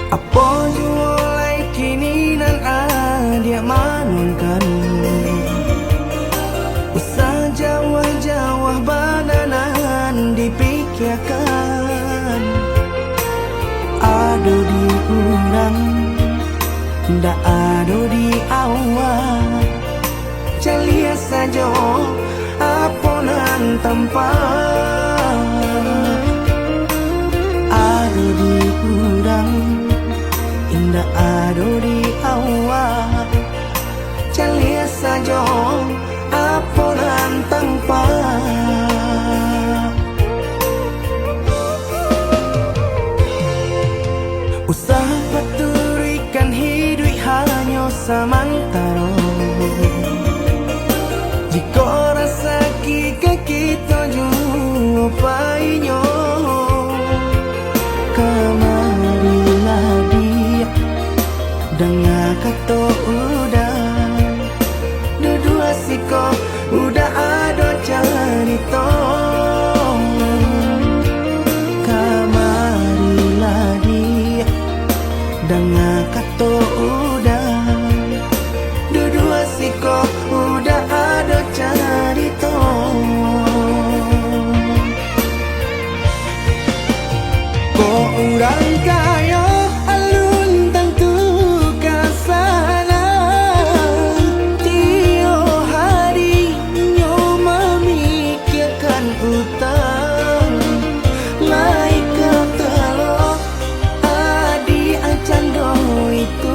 Apa jualai kini nan dia manunkan usah jawah-jawah bananan dipikirkan. Ado di urang ndak ado di awak, calia saja aponan tempat. Ado di urang indah ado di awak, calia saja aponan tempat. Usaha paturikan hidup hanya samantara. Jika rasa kita jumpainyo, kamarilah dia dengan kata udah dua siko udah ada cerita. Kamarilah dia dengan kata udah dua siko udah ada cerita. Kok orang kaya alun tentu kasana, tiap hari nyo memikirkan utang. Laika telok adi acando itu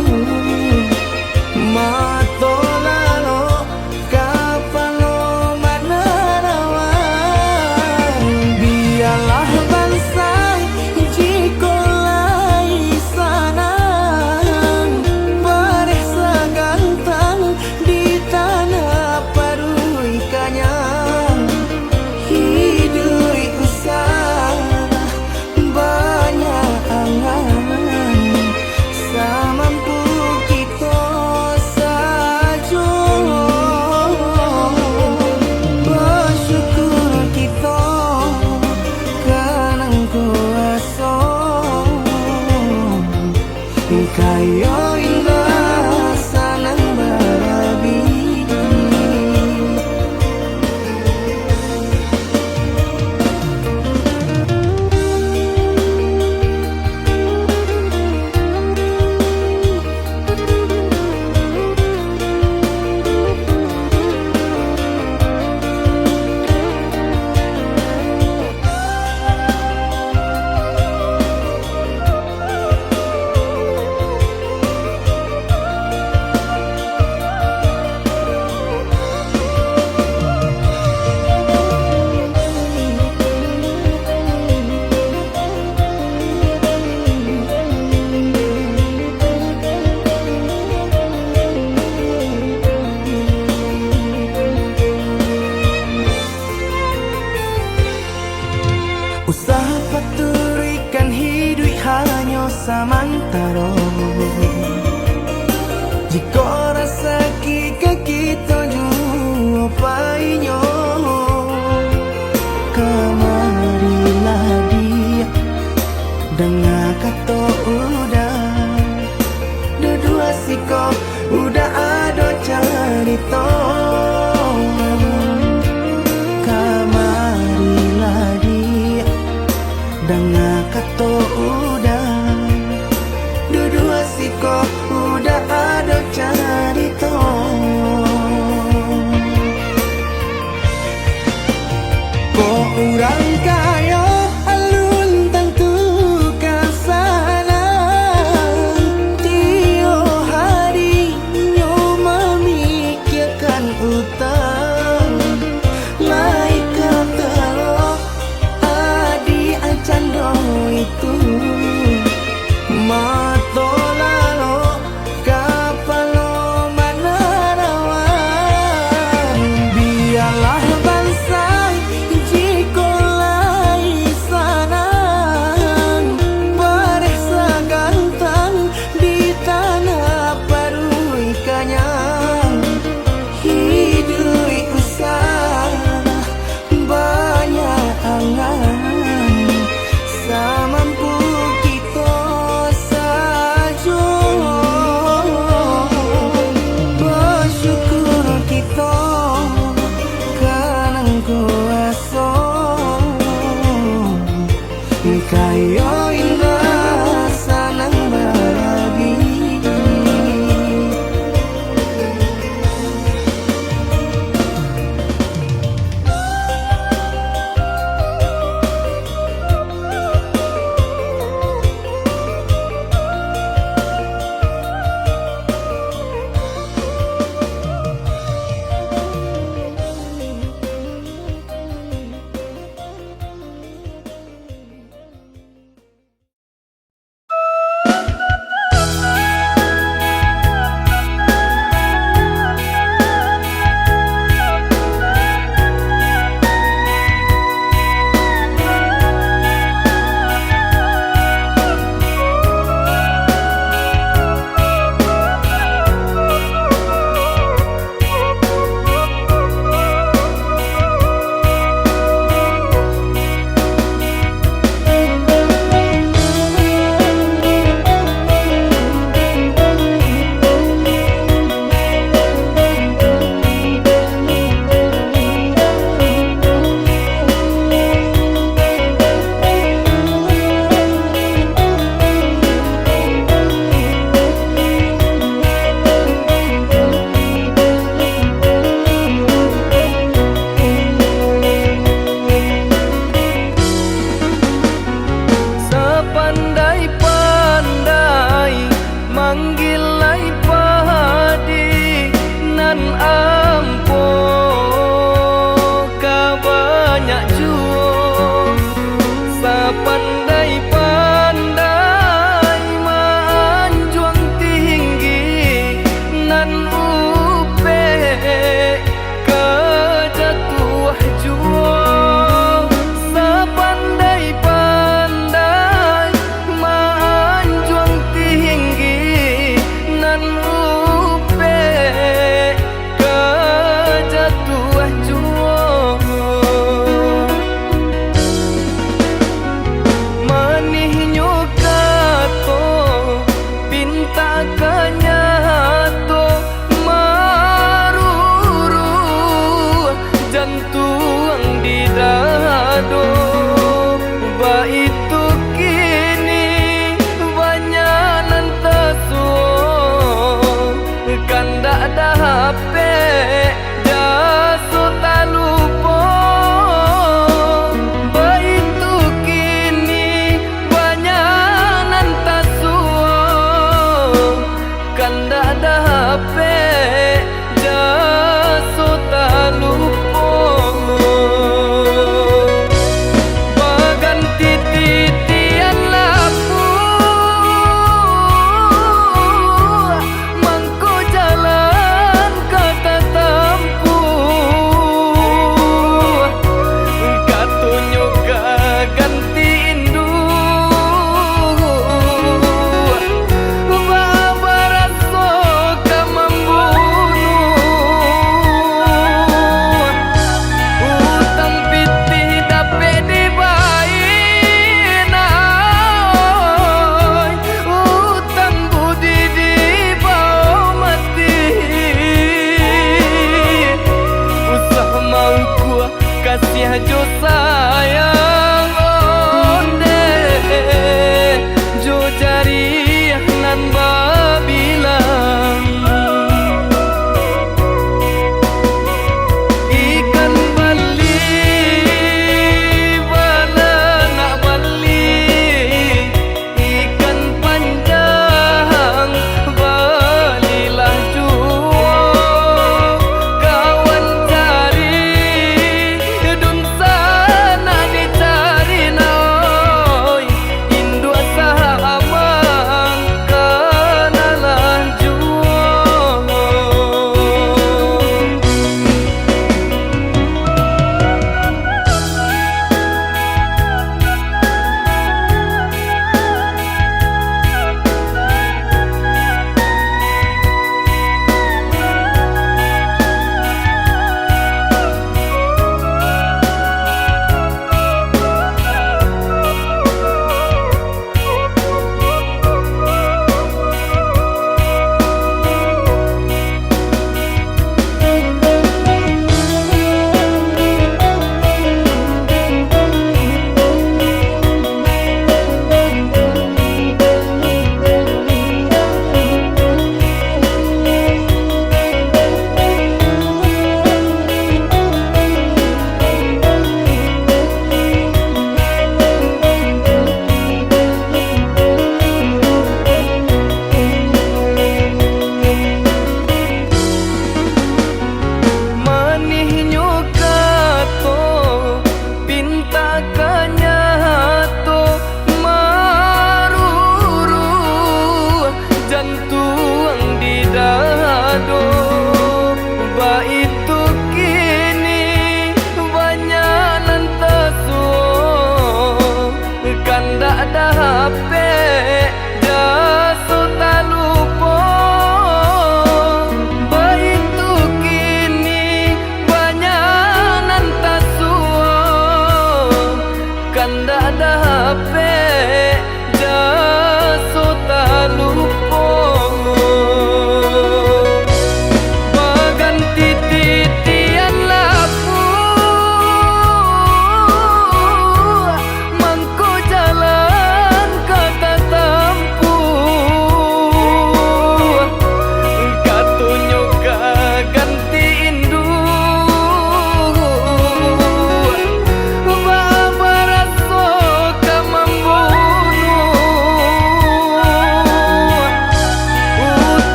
mato lalo kapalo manarawan. Biarlah bangsa jika lai sanang paresa gantang di tanah parui kanyang. Hidup usah banyak angan, samampu kita saja. Bersyukur kita kanang kuasa kaya indah sanang barabi. Usaha paturikan hidup hanya samantara. Jika rasa kita jumpainyo, kamarilah dia dengan kata udah dua siko udah ada cerita. Kamarilah dia dengan kata udah dua siko udah ada cerita. Kok orang kaya alun tentu kasana, tiap hari nyo memikirkan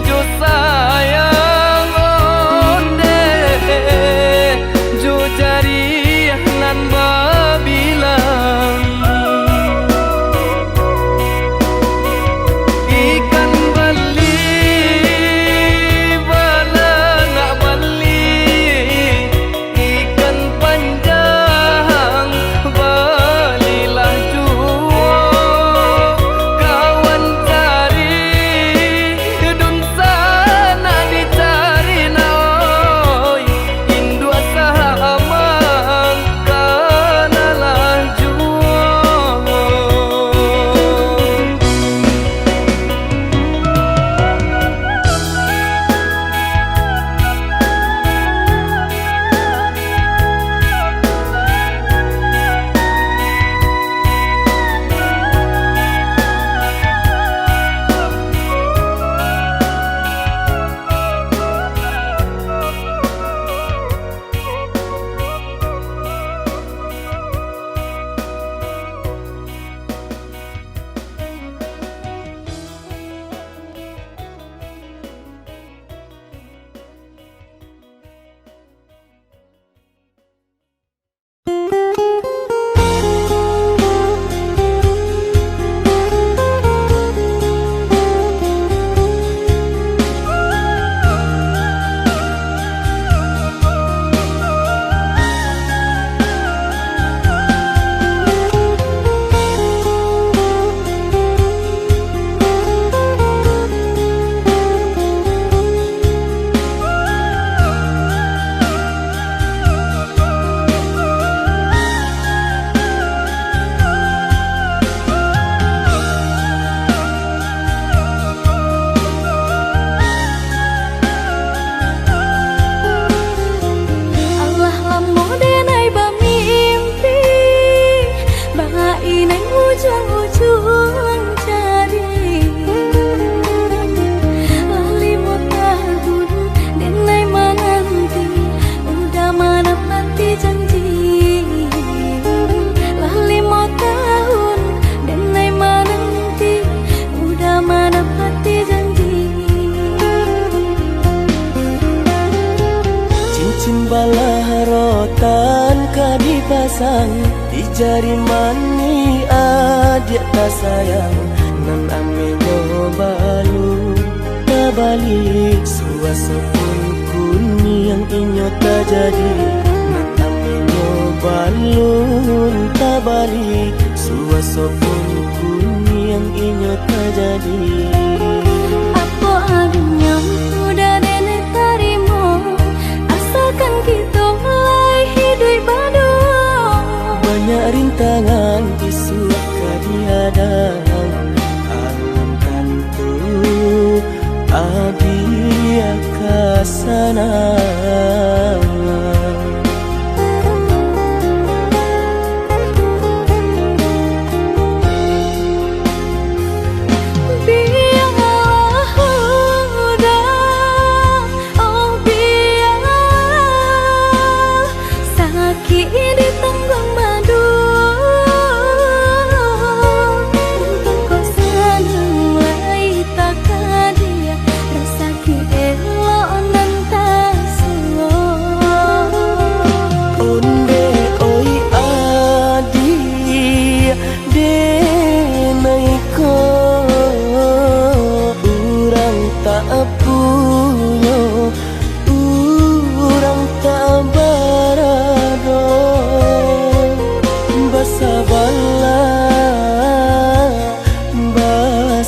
jo sayang onde jo jari nan babilang ikan bali bala nak bali ikan panjang balilah juo kawan cari dun sana dicari naoi indua sahamang kanalah juo rotan ka dipasang di jari mani adik tak sayang nan amenyo balu tak balik suasopun kuni yang inyo tak jadi nan amenyo balu tak balik suasopun kuni yang inyo tak jadi. Apa adanya udah nenek tarimo asalkan kita mulai hidup baru. Banyak rintangan isu kadihadang alam tentu adia kasana.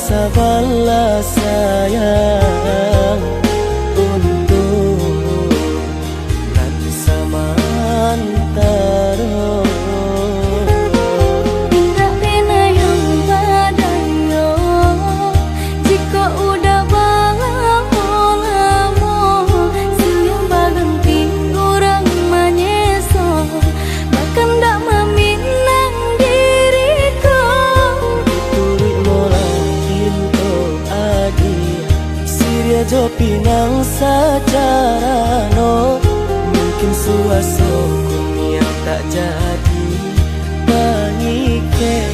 Sabarlah sayang untuk nanti samantara. Indah pena yang badayo jika udah lamo siang baganti orang manyeso bahkan tak meminang diriku. Turik molang Siria jo pinang secara no mungkin suaso kuni yang tak jadi pangike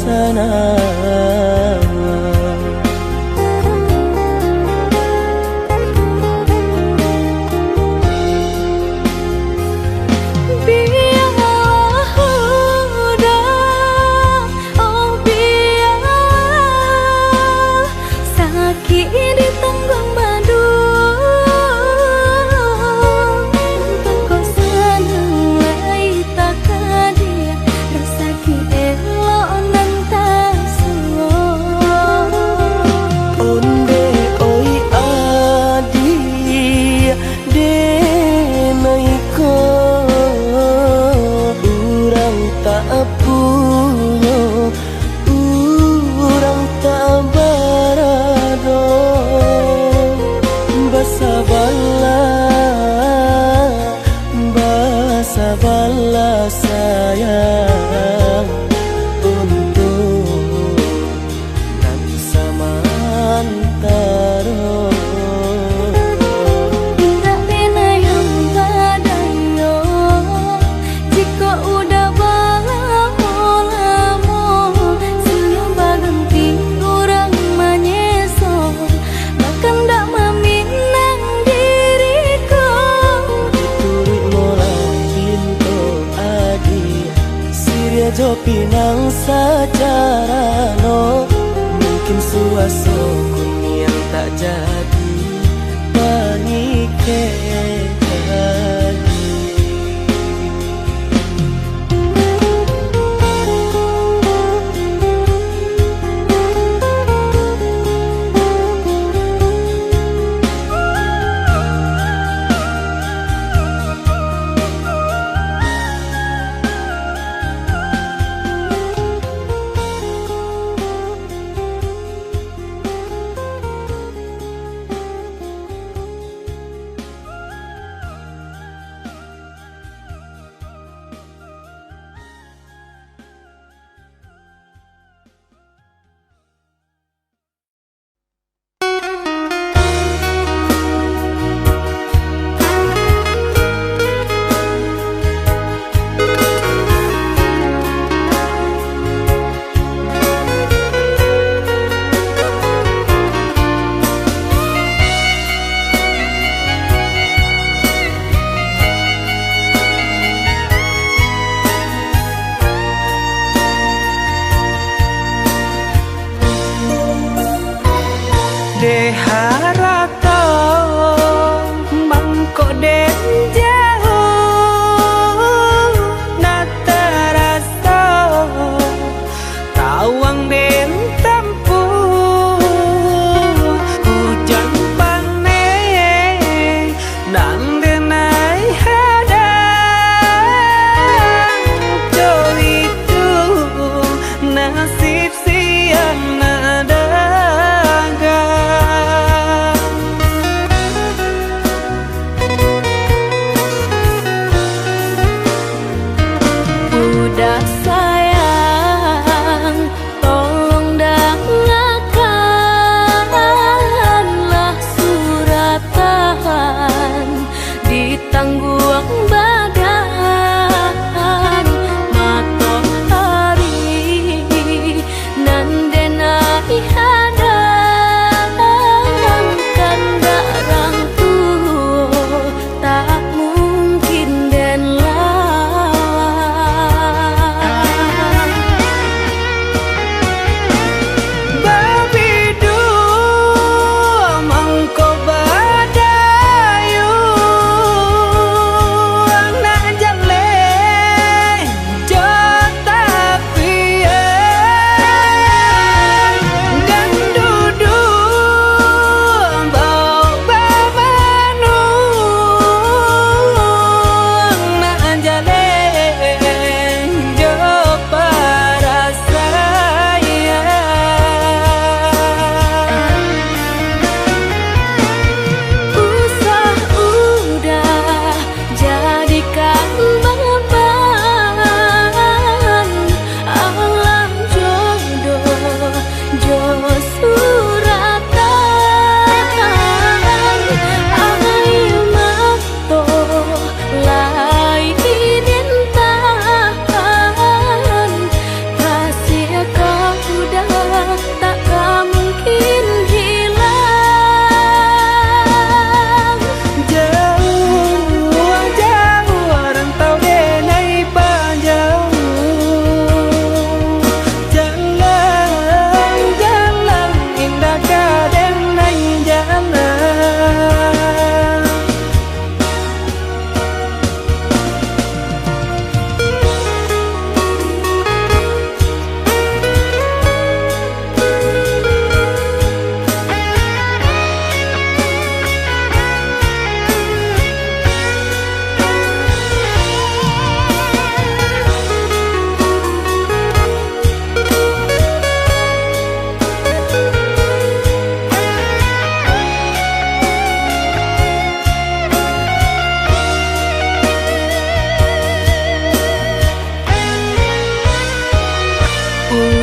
sana. Sabarlah sayang untuk nanti samantara. Tidak pena yang badayo jika udah lamo sudah berhenti kurang menyeso bahkan tak meminang diriku. Turik mola pintu adi Siria jo pinang secara no. Mungkin suasoku yang tak jadi panike lagi.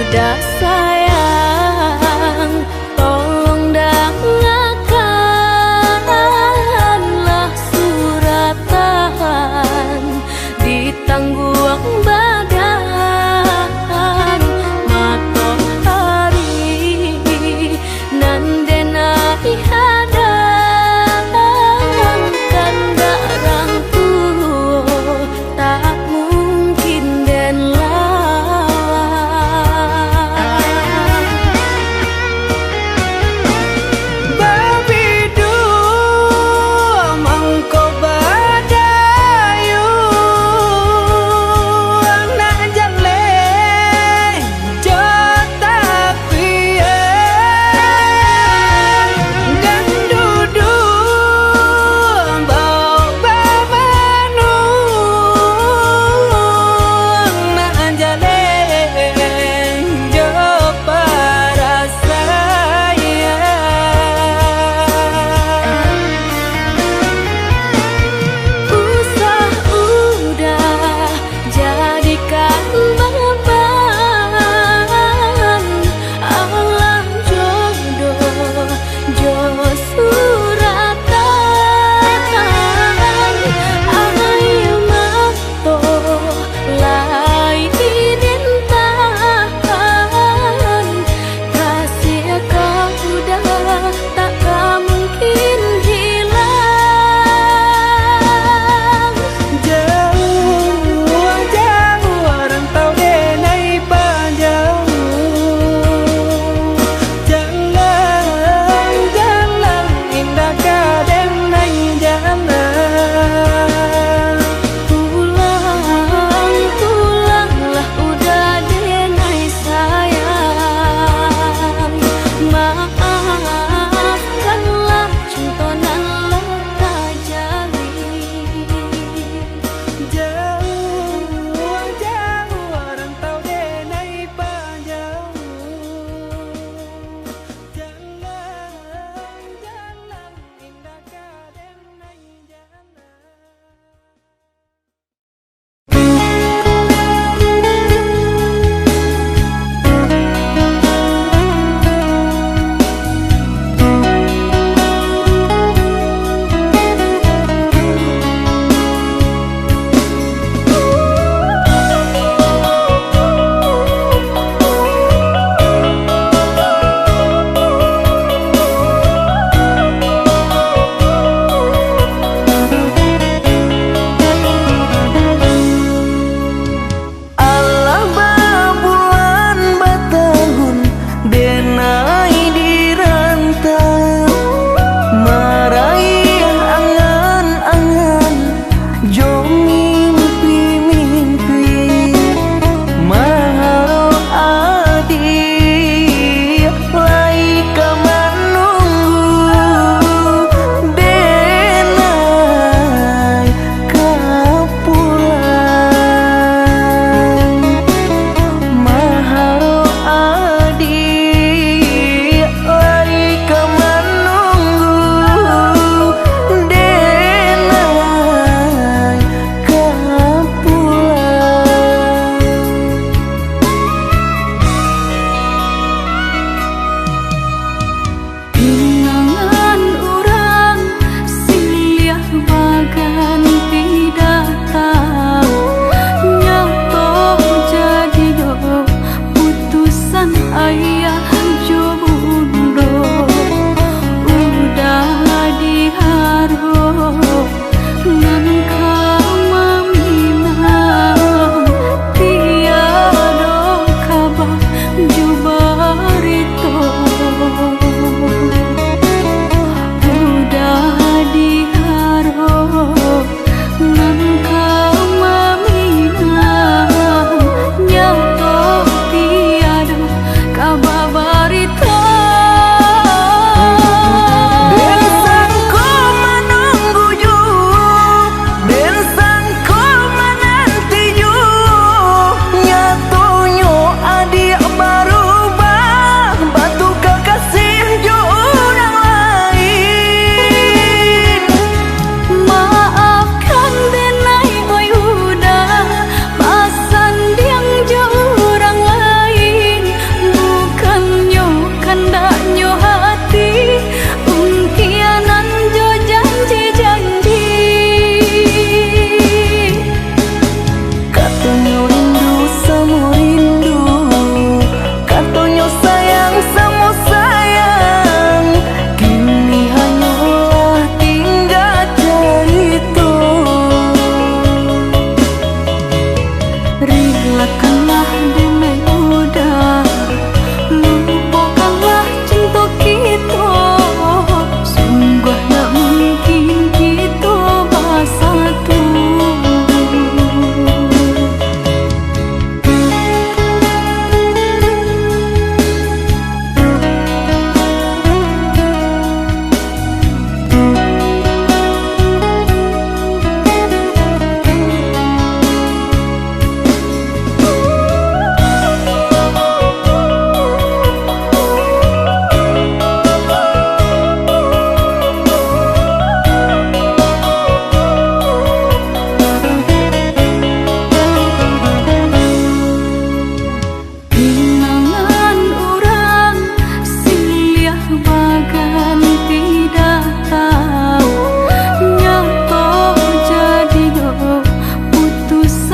Dah sayang, tolong dengarkanlah suratan di tangguang badan matahari nan denai hadang kanda rangku tak mungkin den lawan.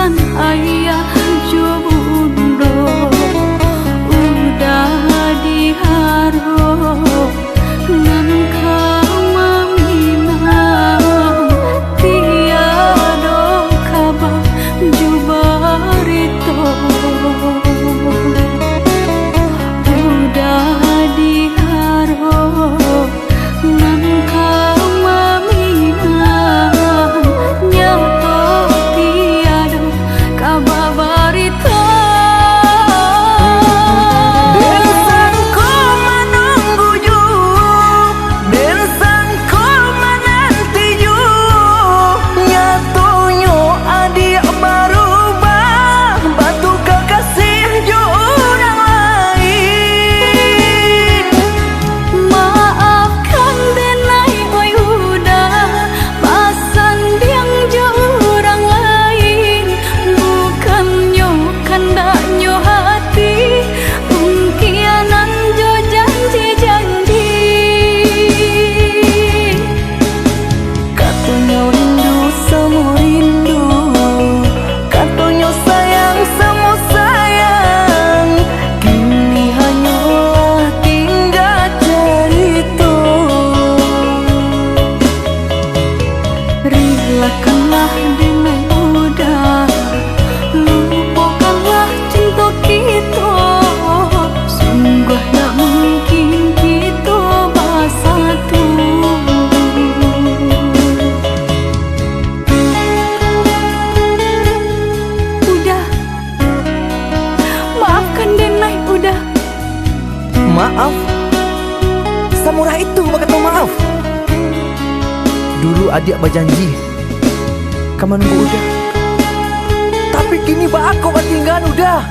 pesan ayah jo bundo udah diharap nan kaminang tiada kabar jo barito udah diharap nan kaminang nyato tiada kabar barito. Den sangko menunggu ju, den sangko menanti ju, nyatonyo adik berubah, batu kekasih ju orang lain. Maafkan denai oi udah pasan diang jo orang lain bukannya kandaknya hati ungkianan jo janji-janji Katanya rindu sama rindu, katanya sayang sama sayang, kini hanyalah tinggal cerita. relakanlah denai udah lupakanlah cinta kita sungguh tak mungkin kita bersatu. Udah, maafkan denai udah. Maaf, samurah itu kata maaf. Dulu adik berjanji, kamu nunggu udah. Tapi kini aku tinggal udah.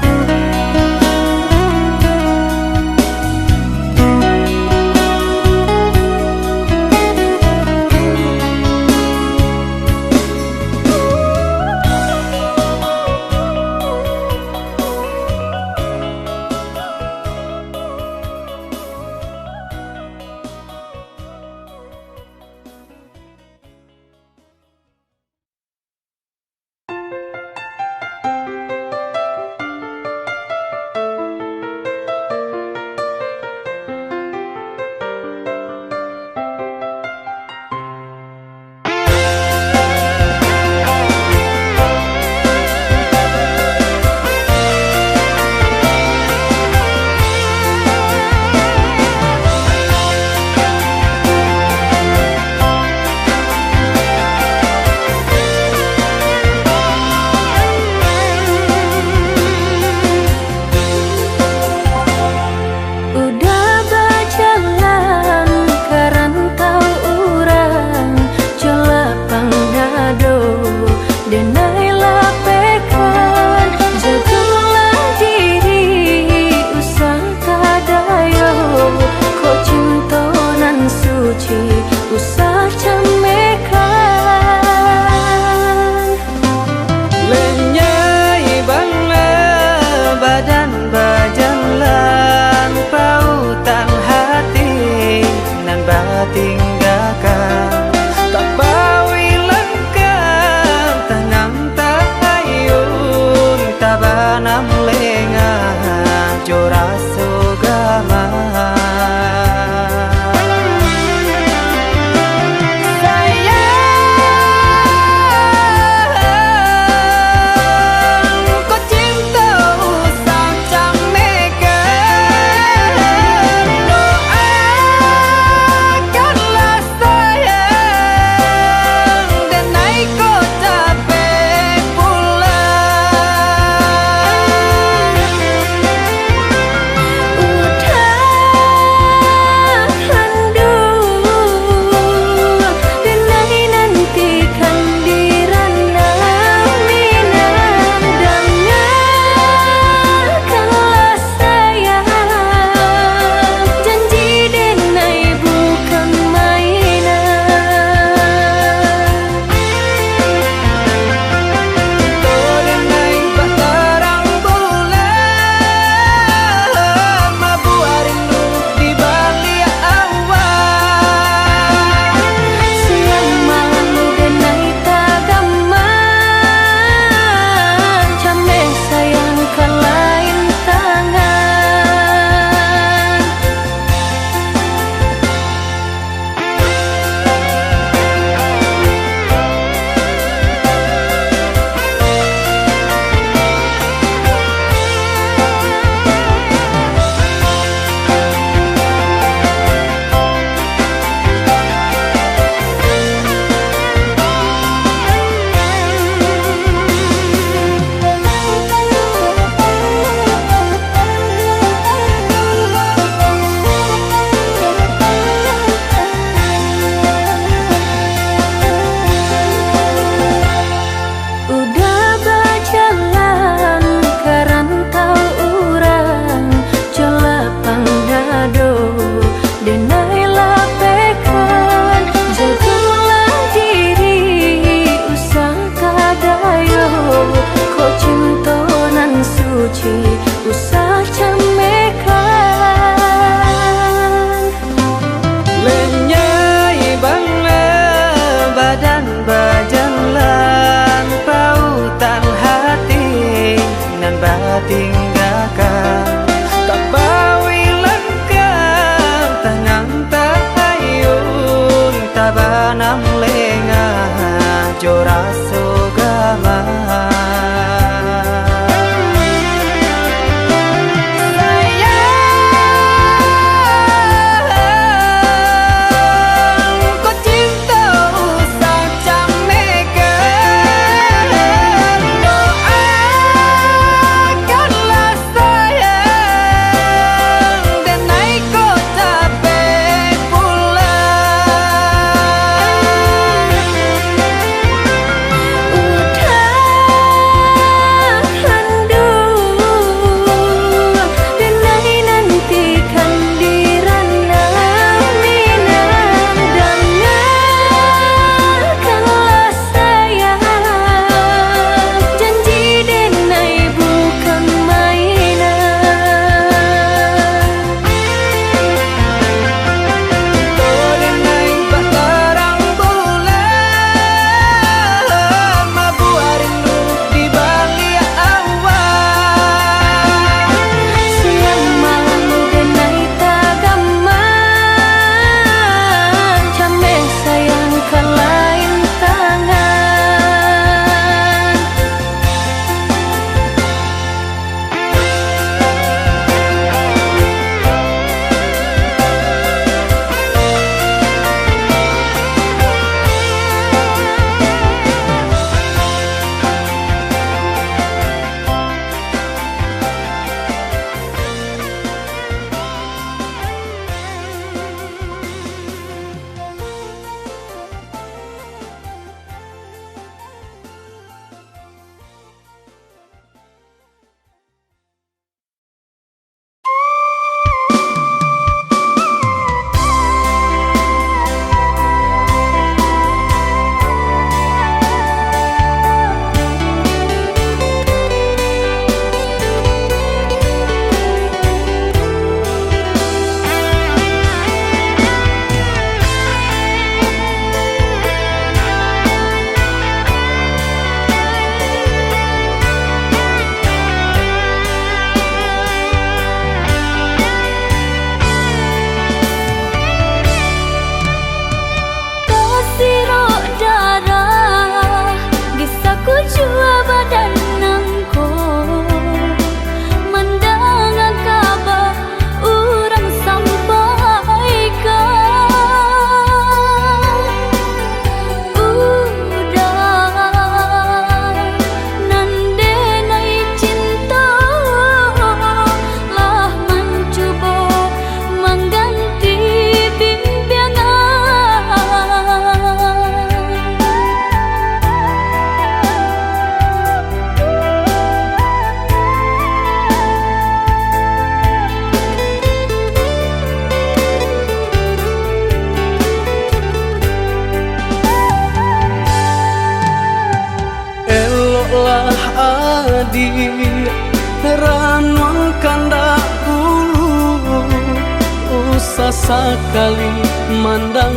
tinggalkan. Tak bawi lekang tanang tak ayun, tak banam lengah jora sugama. Ranul kandak dulu sekali mandang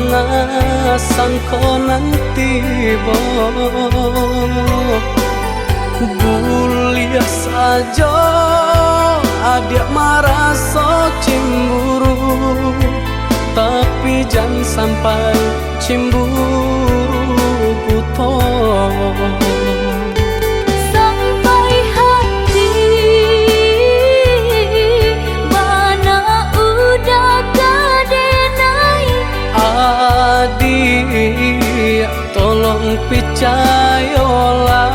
sangko nanti buliah saja adik merasa cemburu, tapi jangan sampai cemburu buta. Adik, tolong percayalah,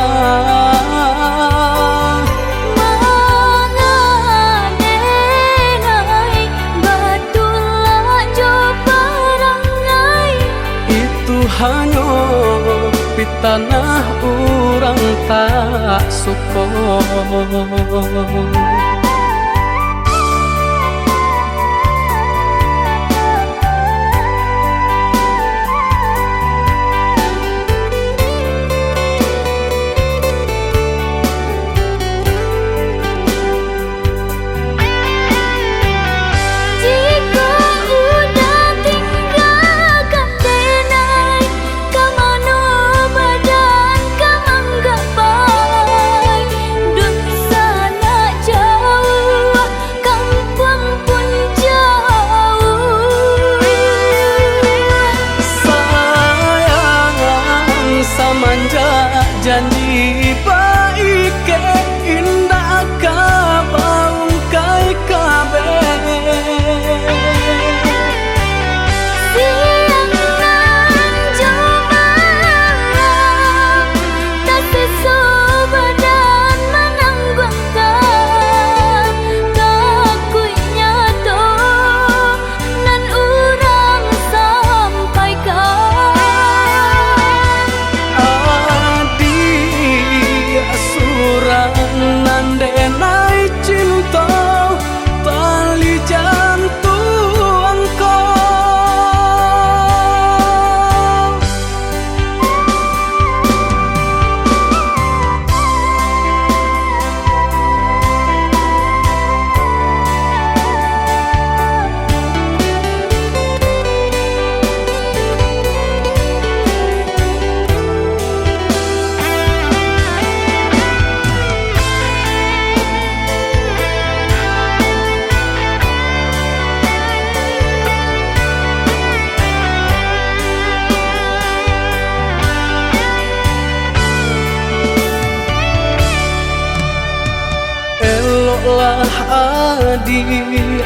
mengadenai batulah jo perangai. Itu hanya pitanah orang tak suka. Dosa nak lah adik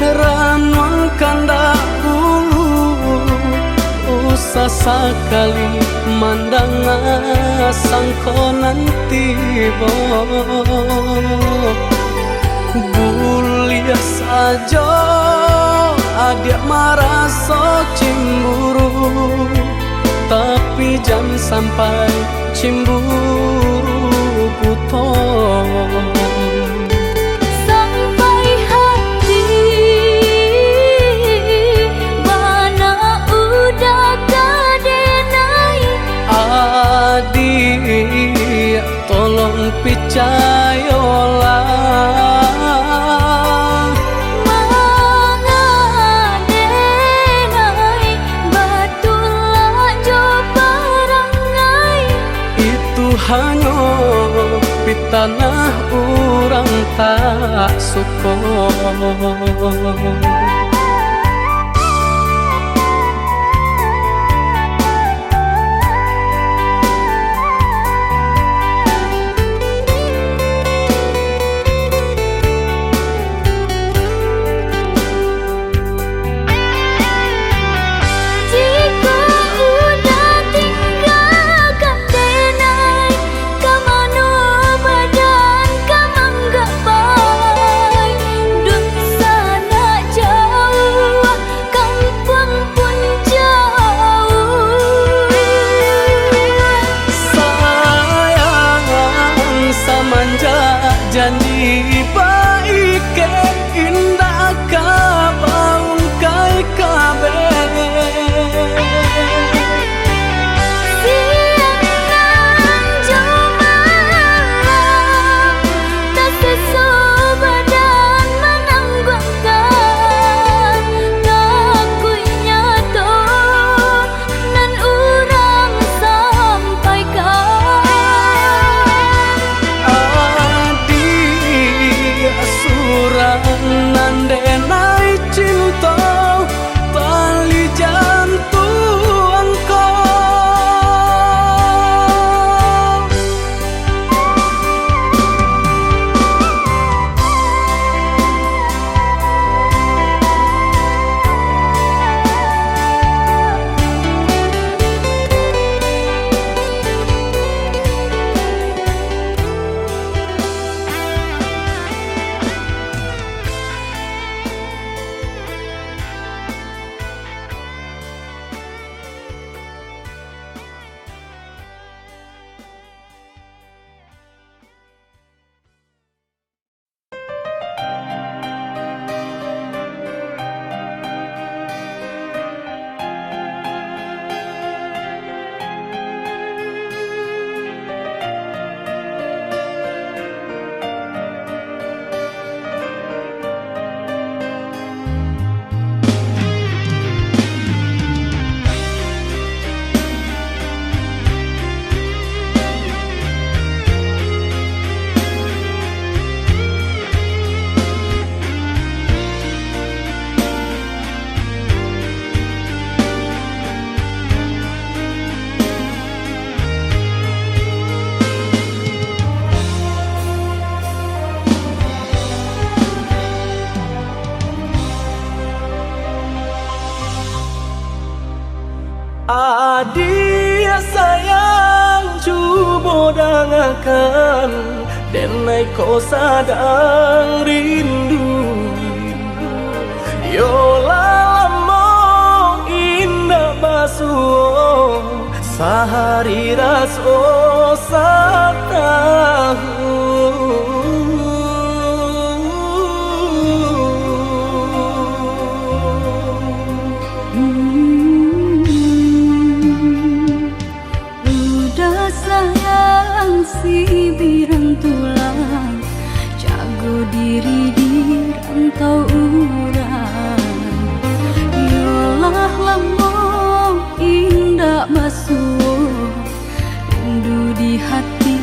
ranuang kandak bulu usah sekali mandang sangkonan tiba Buliah saja adik merasa cemburu tapi jangan sampai cemburu buta Sampai hati mana udah kadenai adik tolong percayalah hanya pitanah orang tak suka janji baik ke indah kabaung kai kabe siang jumalam tak sesobadan menanggungkan ngakuinya tuh nan urang sampaikan nandenai cinta tali jantung Adia sayang cuba dangakan denai ko sadang rindu yola lamo indah basuh sehari raso satahu si birang tulang jago diri di rantau urang yolah lamong indah basuh rindu di hati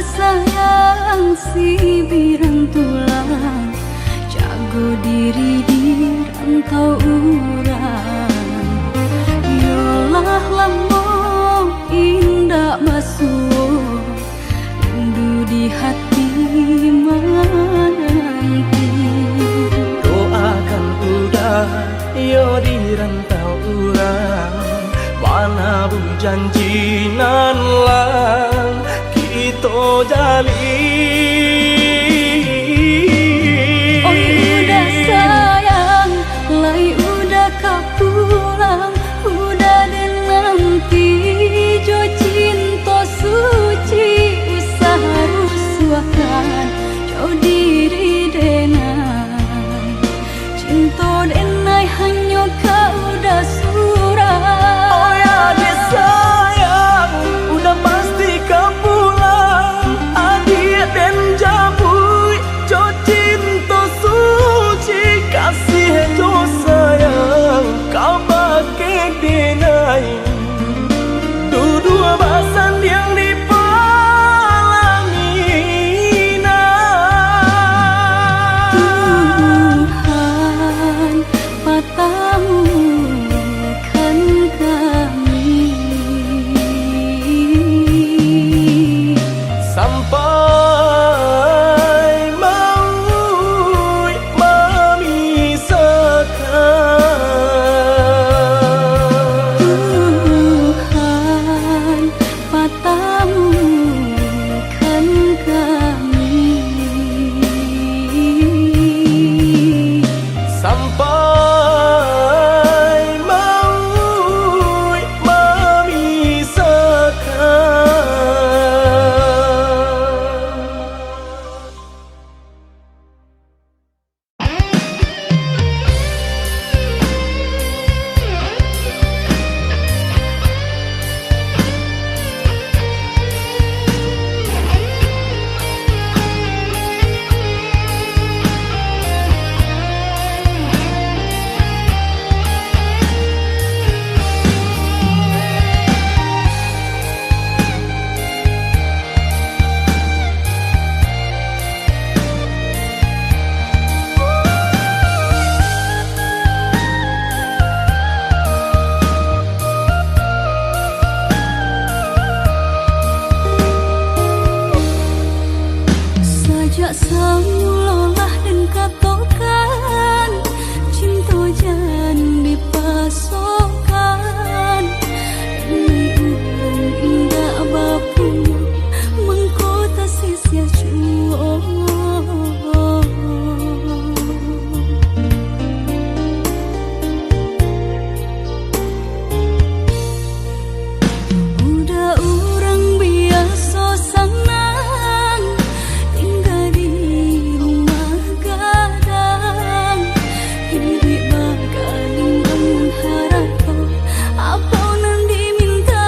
sayang si birantulang, jago diri di rantau urang. Yolah lamun indah basuh, rindu di hati menanti. Doakan udah yo di rantau urang, mana bu janji nan lang kita jalin. Oi udah sayang, lai udah kapulang, udah dan nanti jo cinta suci usaha rusuakan jo diri denai. Cinta denai hanya kau udah surah. Oh ya dia sayang, udah pasti kau pulang. Adik dan jabui, jo cinta suci kasih jo sayang, kau pakai denai. Dua basan yang dipalangina. Tuhan matamu kan kami Sampai maut memisahkan. Tuhan matamu kan kami Sampai maut Sajak samulolah dan katokan, cinta jan dipasokkan. Ini urang indah bapu mengkota sisia cuo. Udah urang biasa senang tinggal di rumah gadang, diri bakaling mengharapkan apa nan diminta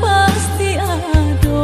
pasti ada.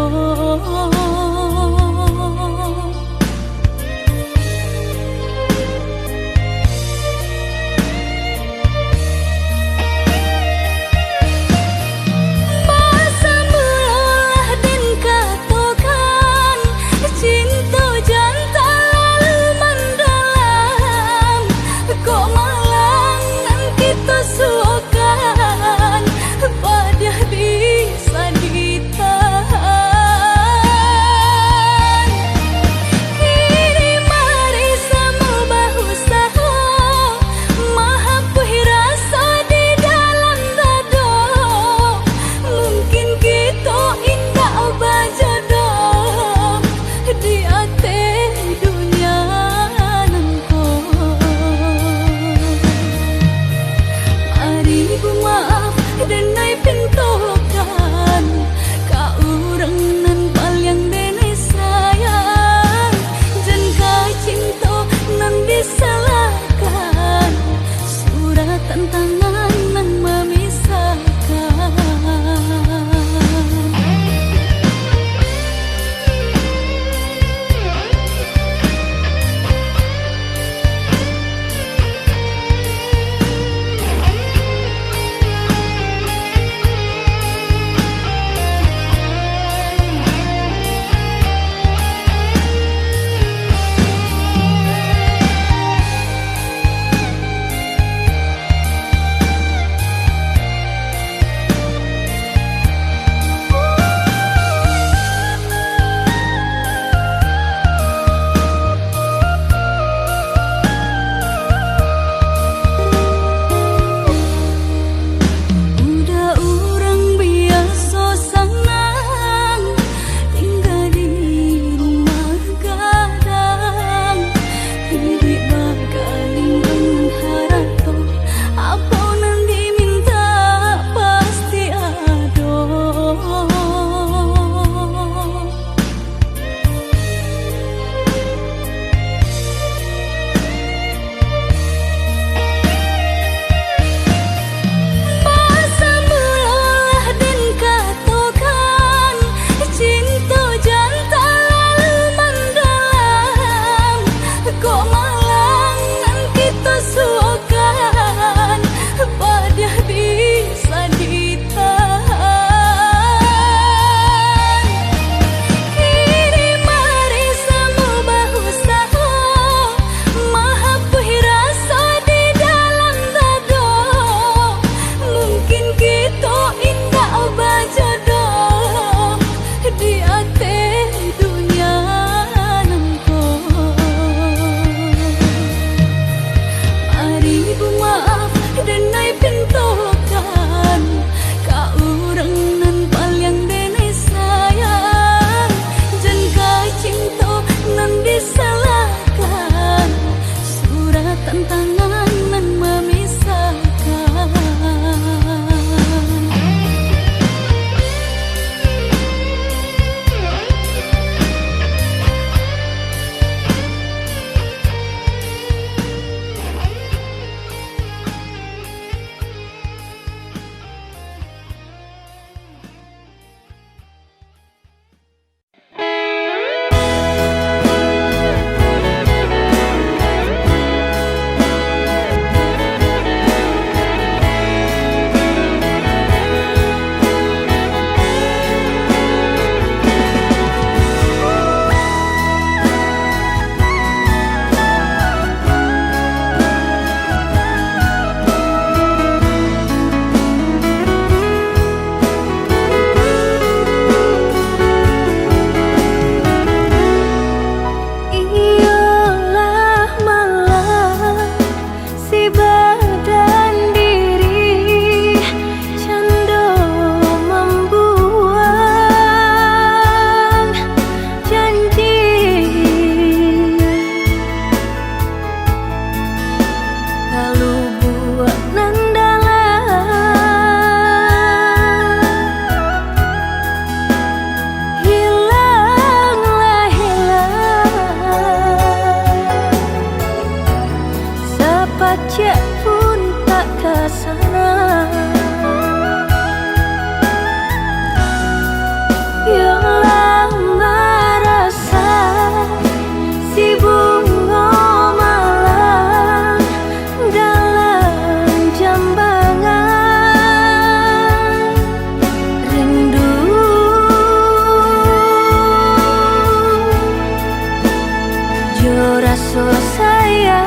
raso sayang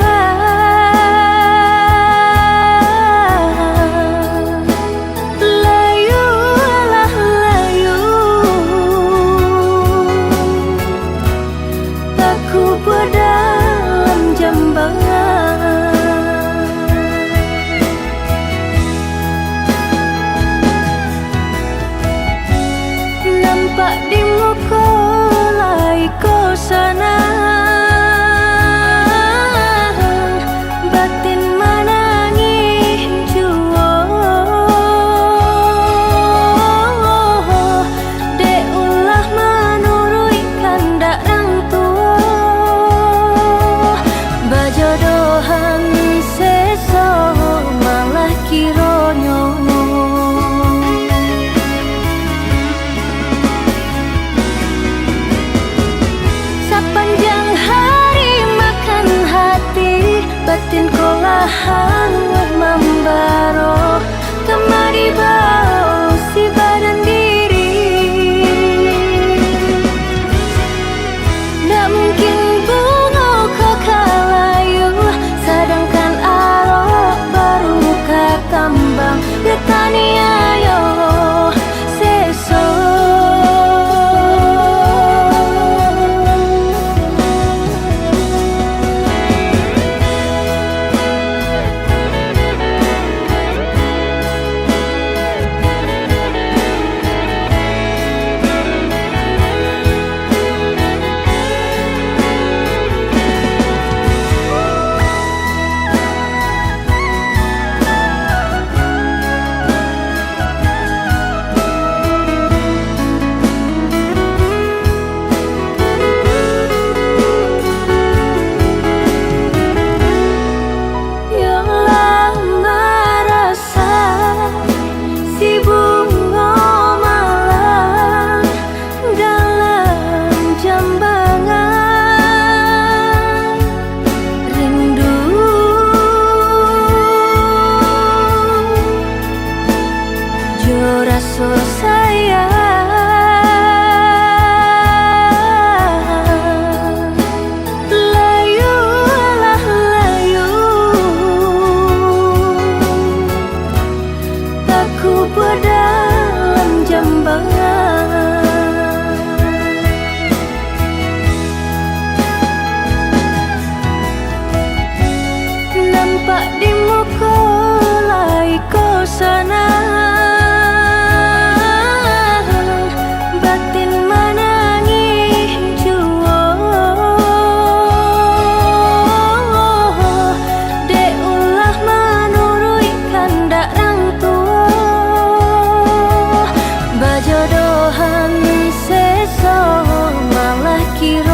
layulah layu aku berdalam jambangan nampak di muka laiku sana batin menangis jua dek ulah menurui kandak rang tua bajodohan seso malah kironyo sepanjang hari makan hati batin kolahan membaro kemari bau si badan diri ndak mungkin bunga kau kalayu sedangkan arok baru kakambang getani ayo seso raso sayang layulah layu aku berdalam jambangan nampak di muka laiku sana batin menangis jua dek ulah menurui kandak rang tua bajodohan seso malah kira